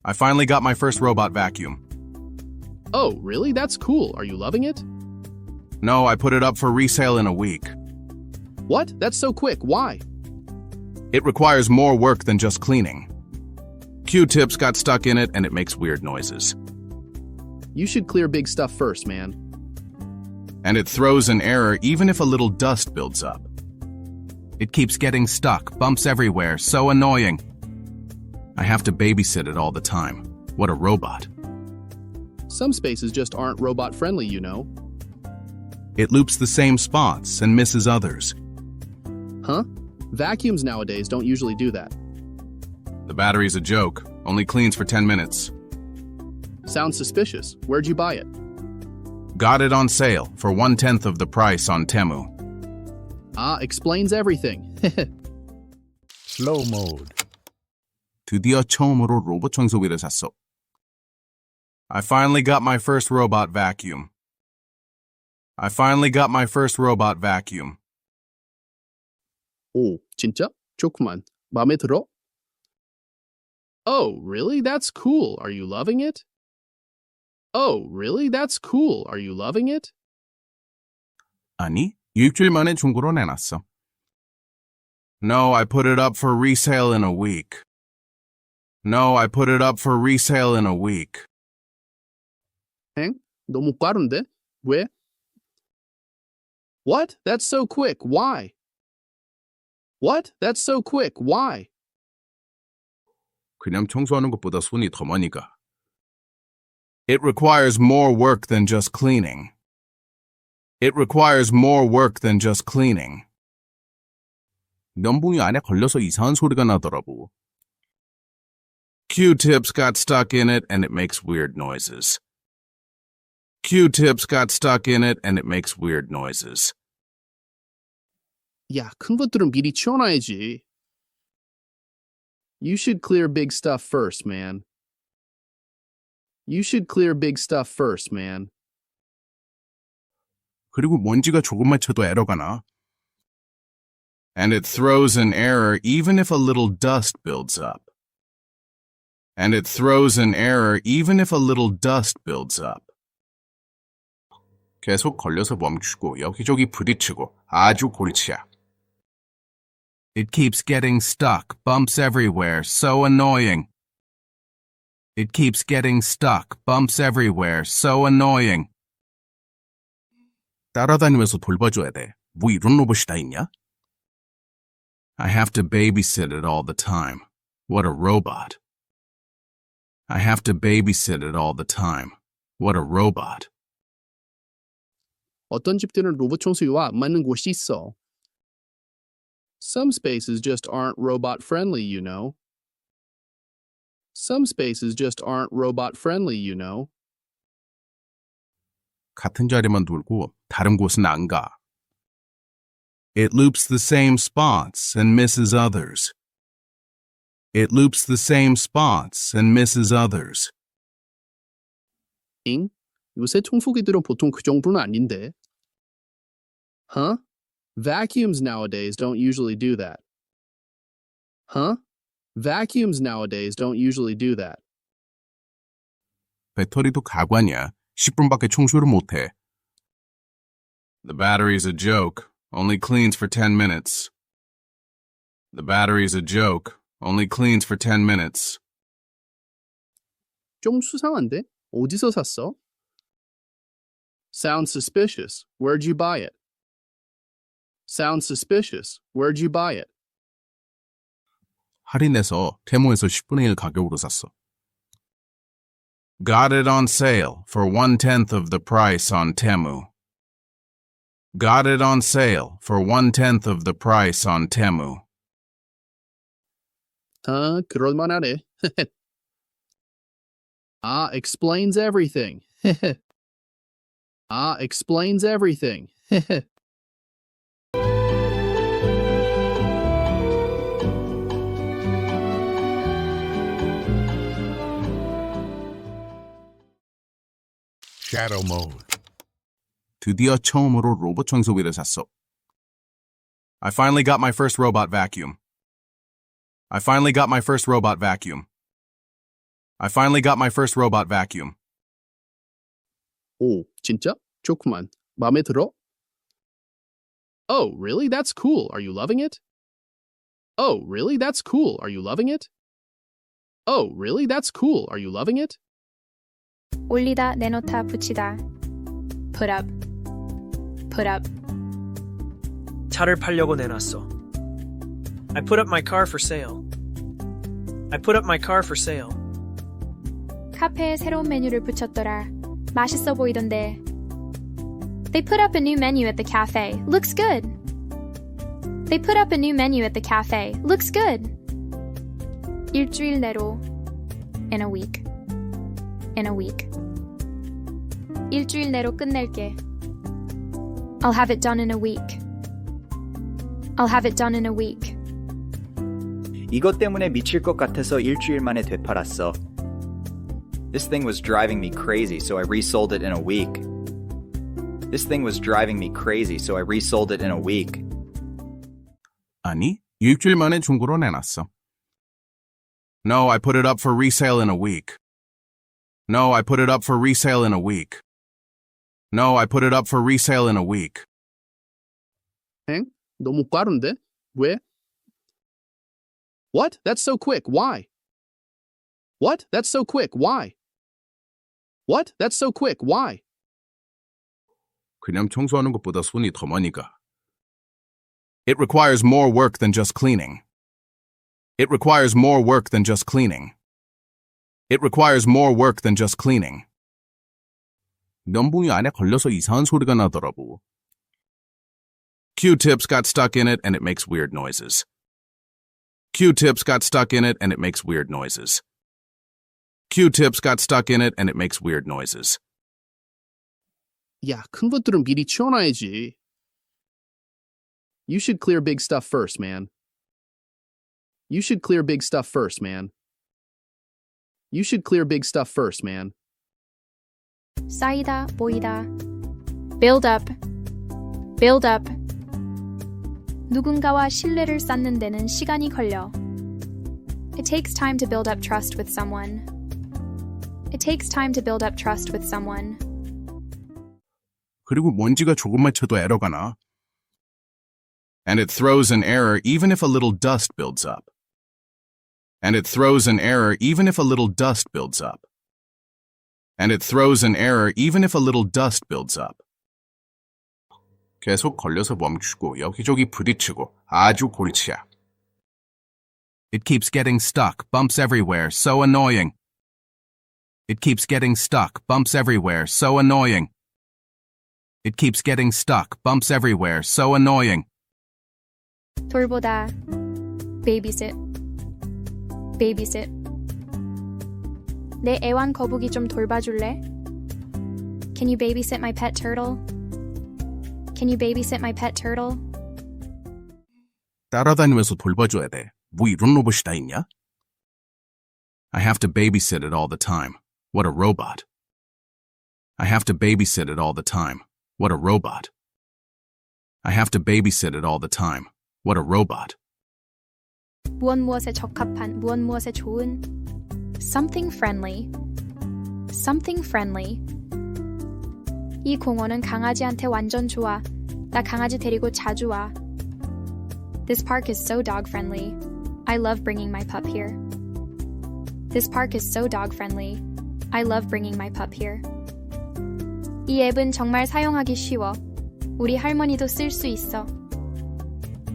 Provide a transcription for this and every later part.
I finally got my first robot vacuum. Oh, really? That's cool. Are you loving it? No, I put it up for resale in a week. What? That's so quick. Why? It requires more work than just cleaning. Q-tips got stuck in it and it makes weird noises. You should clear big stuff first, man. And it throws an error even if a little dust builds up. It keeps getting stuck, bumps everywhere, so annoying. I have to babysit it all the time. What a robot. Some spaces just aren't robot-friendly, you know. It loops the same spots and misses others. Huh? Vacuums nowadays don't usually do that. The battery's a joke, only cleans for 10 minutes. Sounds suspicious. Where'd you buy it? Got it on sale for 1/10 of the price on Temu. Ah, explains everything. Slow mode. 드디어 처음으로 로봇 청소기를 샀어. I finally got my first robot vacuum. I finally got my first robot vacuum. 오, 진짜? 좋구만. 마음에 들어? Oh, really? That's cool. Are you loving it? Oh, really? That's cool. Are you loving it? 아니, 일주일 만에 중고로 내놨어. No, I put it up for resale in a week. No, I put it up for resale in a week. 엥? 너무 빠른데? 왜? What? That's so quick. Why? What? That's so quick. Why? 그냥 청소하는 것보다 손이 더 많이 가. It requires more work than just cleaning. It requires more work than just cleaning. 면봉이 안에 걸려서 이상한 소리가 나더라고. Q-tips got stuck in it and it makes weird noises. Q-tips got stuck in it and it makes weird noises. 야, 큰 것들은 미리 치워놔야지. You should clear big stuff first, man. You should clear big stuff first, man. 그리고 먼지가 조금만 쳐도 에러가 나. And it throws an error even if a little dust builds up. And it throws an error even if a little dust builds up. 계속 걸려서 멈추고 여기저기 부딪히고 아주 골치야. It keeps getting stuck, bumps everywhere, so annoying. It keeps getting stuck, bumps everywhere, so annoying. 따라다니면서 돌봐줘야 돼. 뭐 이런 로봇이 다 있냐? I have to babysit it all the time. What a robot. I have to babysit it all the time. What a robot. 어떤 집들은 로봇 청소기와 안 맞는 곳이 있어. Some spaces just aren't robot-friendly, you know. Some spaces just aren't robot-friendly, you know. 같은 자리만 돌고 다른 곳은 안 가. It loops the same spots and misses others. It loops the same spots and misses others. 잉? 요새 청소기들은 보통 그 정도는 아닌데. Huh? Vacuums nowadays don't usually do that. Huh? Vacuums nowadays don't usually do that. 배터리도 가관이야. 10분밖에 청소를 못 해. The battery's a joke. Only cleans for 10 minutes. The battery's a joke. Only cleans for 10 minutes. 좀 수상한데? 어디서 샀어? Sounds suspicious. Where'd you buy it? Sounds suspicious. Where'd you buy it? 할인해서 테무에서 10분의 1 가격으로 샀어. Got it on sale for 1/10 of the price on Temu. Got it on sale for 1/10 of the price on Temu. 아, 그럴만하네. Ah, explains everything. Ah, explains everything. Shadow mode. 드디어 처음으로 로봇 청소기를 샀어. I finally got my first robot vacuum. I finally got my first robot vacuum. I finally got my first robot vacuum. 오, 진짜? 좋구만. 마음에 들어? Oh, really? That's cool. Are you loving it? Oh, really? That's cool. Are you loving it? Oh, really? That's cool. Are you loving it? 올리다, 내놓다, 붙이다. Put up. Put up. 차를 팔려고 내놨어. I put up my car for sale. I put up my car for sale. 카페에 새로운 메뉴를 붙였더라. 맛있어 보이던데. They put up a new menu at the cafe. Looks good. They put up a new menu at the cafe. Looks good. 일주일 내로. In a week. In a week. 일주일 내로 끝낼게. I'll have it done in a week. I'll have it done in a week. 이것 때문에 미칠 것 같아서 일주일 만에 되팔았어. This thing was driving me crazy, so I resold it in a week. This thing was driving me crazy, so I resold it in a week. 아니, 일주일 만에 중고로 내놨어. No, I put it up for resale in a week. No, I put it up for resale in a week. No, I put it up for resale in a week. 엥? 너무 빠른데? 왜? What? That's so quick. Why? What? That's so quick. Why? What? That's so quick. Why? 그냥 청소하는 것보다 손이 더 많이 가. It requires more work than just cleaning. It requires more work than just cleaning. It requires more work than just cleaning. 면봉이 안에 걸려서 이상한 소리가 나더라고. Q-tips got stuck in it and it makes weird noises. Q-tips got stuck in it and it makes weird noises. Q-tips got stuck in it and it makes weird noises. 야, 큰 것들은 미리 치워놔야지. You should clear big stuff first, man. You should clear big stuff first, man. You should clear big stuff first, man. 쌓이다, 모이다. Build up. Build up. 누군가와 신뢰를 쌓는 데는 시간이 걸려. It takes time to build up trust with someone. It takes time to build up trust with someone. 그리고 먼지가 조금만 쳐도 에러가 나. And it throws an error even if a little dust builds up. And it throws an error even if a little dust builds up. And it throws an error even if a little dust builds up. 계속 걸려서 멈추고 여기저기 부딪히고 아주 골치야. It keeps getting stuck, bumps everywhere, so annoying. It keeps getting stuck, bumps everywhere, so annoying. It keeps getting stuck, bumps everywhere, so annoying. 돌보다. Babysit. Babysit. 내 애완 거북이 좀 돌봐줄래? Can you babysit my pet turtle? Can you babysit my pet turtle? 따라다니면서 돌봐줘야 돼. 뭐 이런 로봇이 다 있냐? I have to babysit it all the time. What a robot. I have to babysit it all the time. What a robot. I have to babysit it all the time. What a robot. 무엇 무엇에 적합한, 무엇 무엇에 좋은. Something friendly. Something friendly. 이 공원은 강아지한테 완전 좋아. 나 강아지 데리고 자주 와. This park is so dog friendly. I love bringing my pup here. This park is so dog friendly. I love bringing my pup here. 이 앱은 정말 사용하기 쉬워. 우리 할머니도 쓸 수 있어.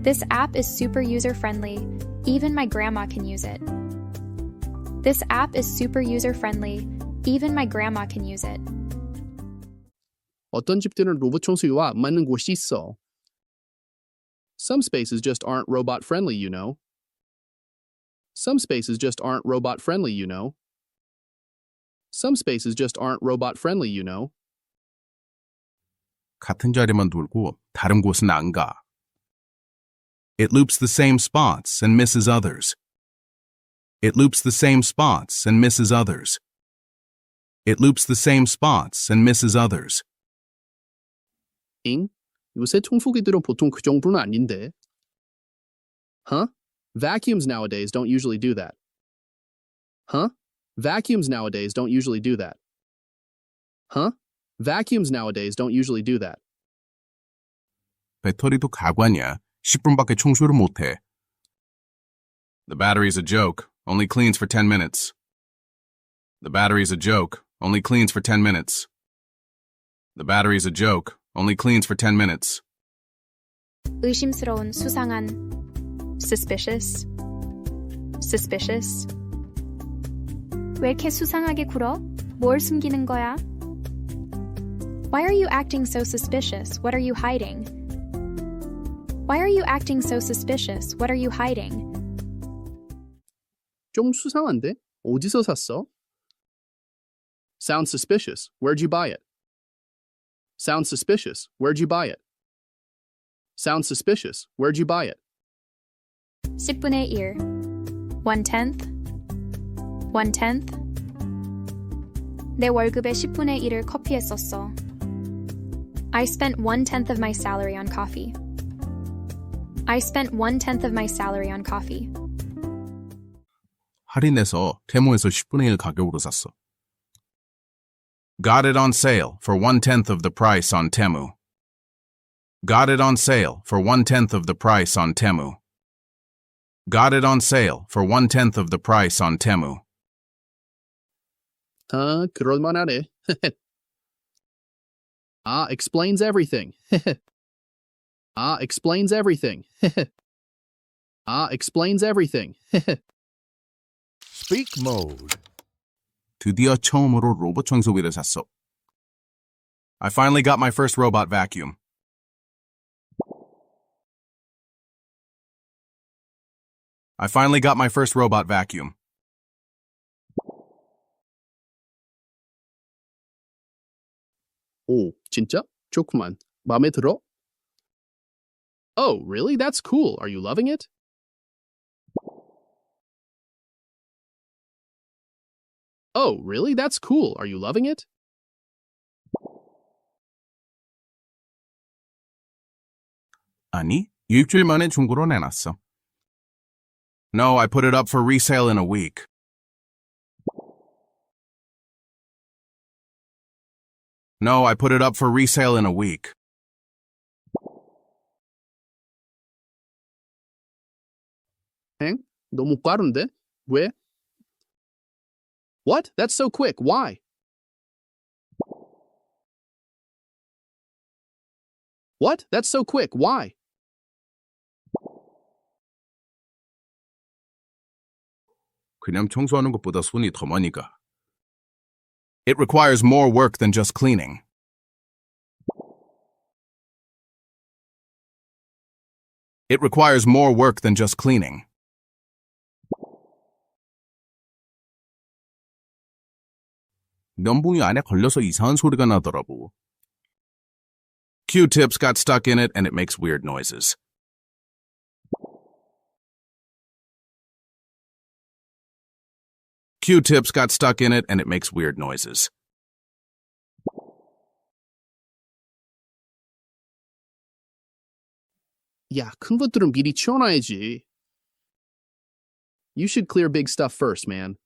This app is super user friendly. Even my grandma can use it. This app is super user friendly. Even my grandma can use it. 어떤 집들은 로봇 청소기와 안 맞는 곳이 있어. Some spaces just aren't robot friendly, you know. Some spaces just aren't robot friendly, you know. Some spaces just aren't robot friendly, you know. 같은 자리만 돌고 다른 곳은 안 가. It loops the same spots and misses others. It loops the same spots and misses others. It loops the same spots and misses others. 잉? 요새 청소기들은 보통 그 정도는 아닌데. Huh? Vacuums nowadays don't usually do that. Huh? Vacuums nowadays don't usually do that. Huh? Vacuums nowadays don't usually do that. 배터리도 가관이야. 10분밖에 청소를 못해. The battery's a joke. Only cleans for 10 minutes. The battery's a joke. Only cleans for 10 minutes. The battery's a joke. Only cleans for 10 minutes. 의심스러운, 수상한. Suspicious. Suspicious. 왜 이렇게 수상하게 굴어? 뭘 숨기는 거야? Why are you acting so suspicious? What are you hiding? Why are you acting so suspicious? What are you hiding? 좀 수상한데? 어디서 샀어? Sounds suspicious. Where'd you buy it? Sounds suspicious. Where'd you buy it? Sounds suspicious. Where'd you buy it? 10분의 1. 1/10. 1/10. 내 월급의 10분의 1을 커피에 썼어. I spent 1/10 of my salary on coffee. I spent 1/10 of my salary on coffee. 할인해서 테무에서 10분의 1 가격으로 샀어. Got it on sale for 1/10 of the price on Temu. Got it on sale for 1/10 of the price on Temu. Got it on sale for 1/10 of the price on Temu. 그럴만하네. explains everything. explains everything. explains everything. Speak mode. 드디어 처음으로 로봇 청소기를 샀어. I finally got my first robot vacuum. I finally got my first robot vacuum. 오, 진짜? 좋구만. 마음에 들어? Oh, really? That's cool. Are you loving it? Oh, really? That's cool. Are you loving it? 아니, 일주일 만에 중고로 내놨어. No, I put it up for resale in a week. No, I put it up for resale in a week. 엥? 너무 빠른데? 왜? What? That's so quick. Why? What? That's so quick. Why? 그냥 청소하는 것보다 손이 더 많이 가. It requires more work than just cleaning. It requires more work than just cleaning. 면봉이 안에 걸려서 이상한 소리가 나더라고. Q-tips got stuck in it and it makes weird noises. Q-tips got stuck in it and it makes weird noises. 야, 큰 것들은 미리 치워놔야지. You should clear big stuff first, man.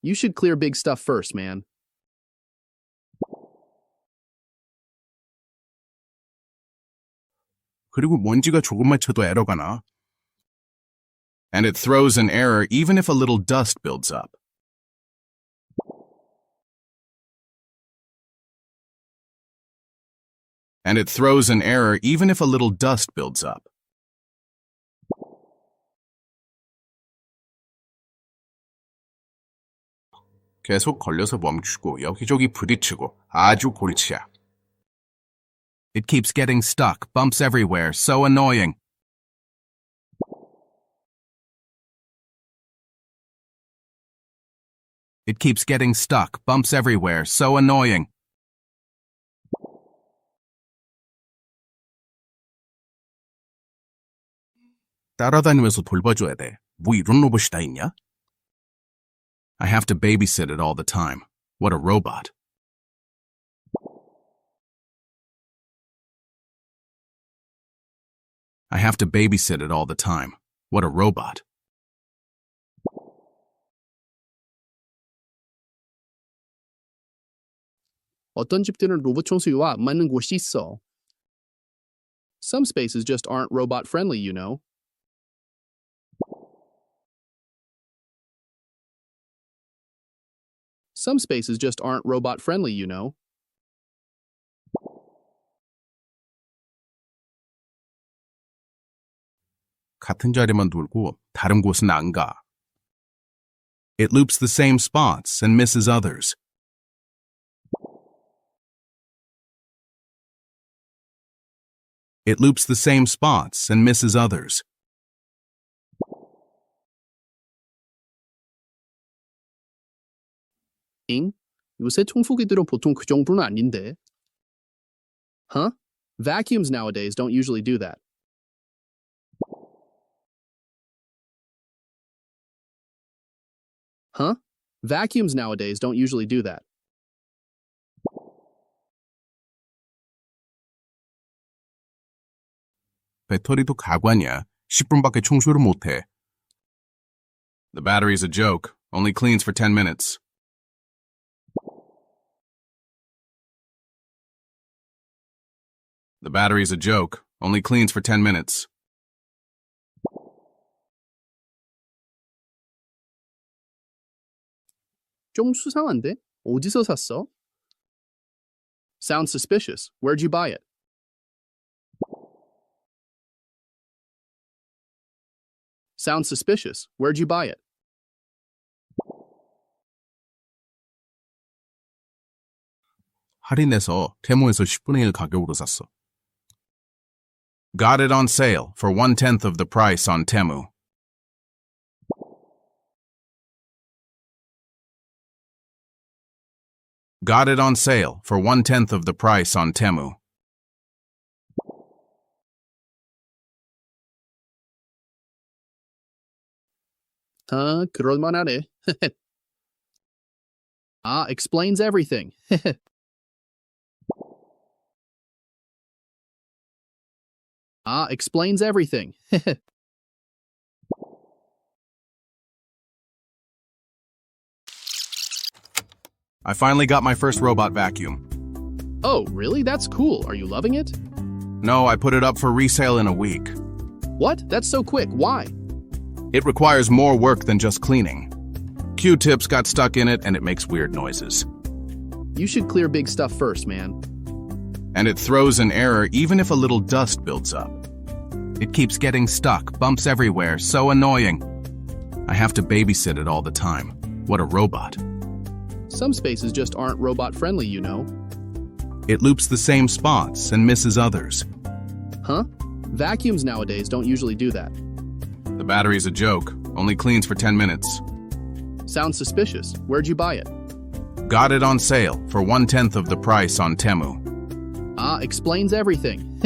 You should clear big stuff first, man. 그리고 먼지가 조금만 쳐도 에러가 나. And it throws an error even if a little dust builds up. And it throws an error even if a little dust builds up. 계속 걸려서 멈추고 여기저기 부딪히고 아주 골치야. It keeps getting stuck, bumps everywhere, so annoying. It keeps getting stuck, bumps everywhere, so annoying. 따라다니면서 돌봐줘야 돼. 뭐 이런 로봇이 다 있냐? I have to babysit it all the time. What a robot. I have to babysit it all the time. What a robot. 어떤 집들은 로봇 청소기와 안 맞는 곳이 있어. Some spaces just aren't robot friendly, you know. Some spaces just aren't robot friendly, you know. 같은 자리만 돌고 다른 곳은 안 가. It loops the same spots and misses others. It loops the same spots and misses others. 잉? 요새 청소기들은 보통 그 정도는 아닌데. Huh? Vacuums nowadays don't usually do that. Huh? Vacuums nowadays don't usually do that. 배터리도 가관이야. 10분밖에 청소를 못해. The battery's a joke. Only cleans for 10 minutes. The battery's a joke. Only cleans for 10 minutes. 좀 수상한데? 어디서 샀어? Sounds suspicious. Where'd you buy it? Sounds suspicious. Where'd you buy it? 할인해서 테무에서 10분의 1 가격으로 샀어. Got it on sale for 1/10 of the price on Temu. Got it on sale for 1/10 of the price on Temu. 아, 그럴만하네. Ah, explains everything. Ah, explains everything. I finally got my first robot vacuum. Oh, really? That's cool. Are you loving it? No, I put it up for resale in a week. What? That's so quick. Why? It requires more work than just cleaning. Q-tips got stuck in it and it makes weird noises. You should clear big stuff first, man. And it throws an error even if a little dust builds up. It keeps getting stuck, bumps everywhere, so annoying. I have to babysit it all the time. What a robot. Some spaces just aren't robot friendly, you know. It loops the same spots and misses others. Huh? Vacuums nowadays don't usually do that. The battery's a joke, only cleans for 10 minutes. Sounds suspicious. Where'd you buy it? Got it on sale for 1/10 of the price on Temu. Ah, explains everything.